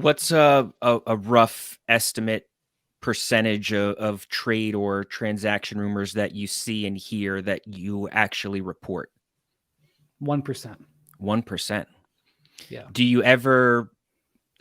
What's a rough estimate percentage of trade or transaction rumors that you see and hear that you actually report? 1%. 1%. Yeah. Do you ever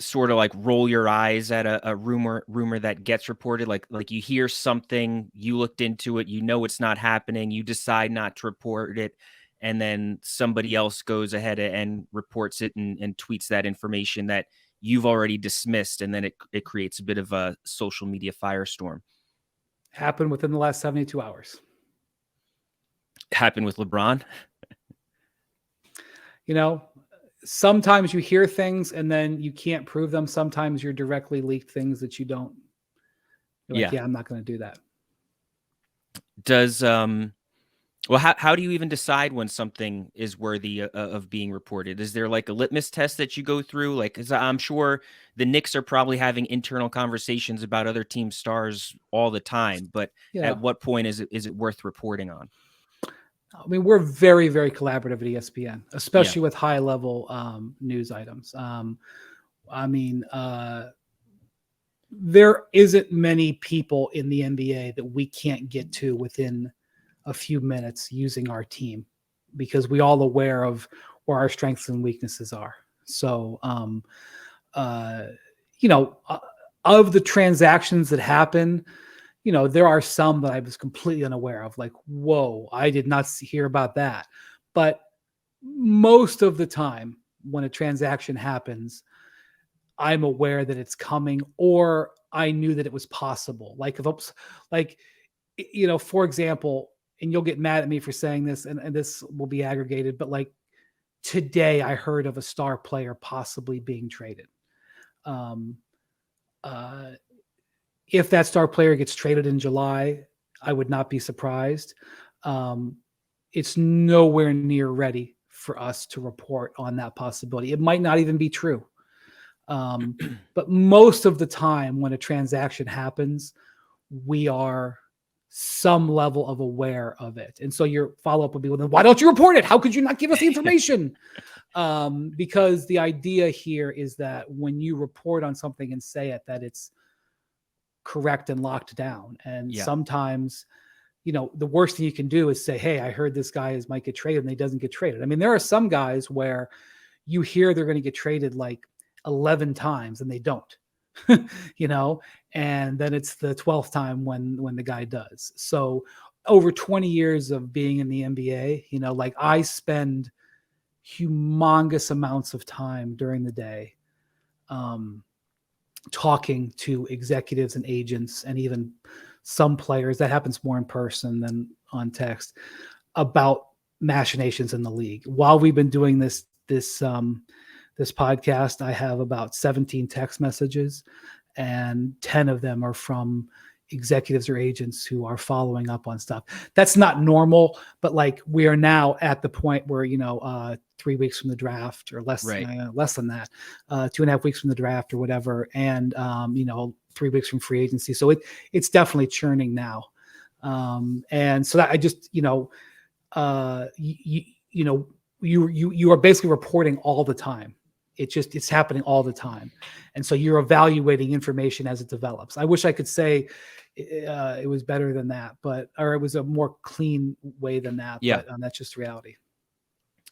sort of like roll your eyes at a rumor that gets reported? Like you hear something, you looked into it, you know it's not happening, you decide not to report it, and then somebody else goes ahead and reports it and tweets that information that you've already dismissed, and then it creates a bit of a social media firestorm. Happened within the last 72 hours. Happened with LeBron. You know, sometimes you hear things and then you can't prove them. Sometimes you're directly leaked things that you don't. You're like, yeah, I'm not going to do that. Does well, how do you even decide when something is worthy of being reported? Is there like a litmus test that you go through? Like, 'cause I'm sure the Knicks are probably having internal conversations about other team stars all the time, but Yeah. at what point is it worth reporting on? I mean, we're very, very collaborative at ESPN, especially with high level news items. I mean, there isn't many people in the NBA that we can't get to within a few minutes using our team because we all aware of where our strengths and weaknesses are. So, you know, of the transactions that happen, you know, there are some that I was completely unaware of, like, whoa, I did not hear about that. But most of the time when a transaction happens, I'm aware that it's coming, or I knew that it was possible. Like, you know, for example, and you'll get mad at me for saying this, and this will be aggregated, but like today I heard of a star player possibly being traded. If that star player gets traded in July, I would not be surprised. It's nowhere near ready for us to report on that possibility. It might not even be true. But most of the time when a transaction happens, we are some level of aware of it. And so your follow-up would be, well, then why don't you report it? How could you not give us the information? Because the idea here is that when you report on something and say it, that it's correct and locked down. And sometimes, you know, the worst thing you can do is say, hey, I heard this guy might get traded, and he doesn't get traded. I mean, there are some guys where you hear they're going to get traded like 11 times and they don't, you know, and then it's the 12th time when the guy does. So over 20 years of being in the NBA, you know, like I spend humongous amounts of time during the day talking to executives and agents and even some players. That happens more in person than on text, about machinations in the league. While we've been doing this podcast, I have about 17 text messages, and 10 of them are from executives or agents who are following up on stuff. That's not normal, but like we are now at the point where, you know, 3 weeks from the draft or less than that, 2.5 weeks from the draft or whatever. And, you know, 3 weeks from free agency. So it's definitely churning now. And so that I just, you know, you are basically reporting all the time. It's happening all the time. And so you're evaluating information as it develops. I wish I could say it was better than that, or it was a more clean way than that. But that's just reality.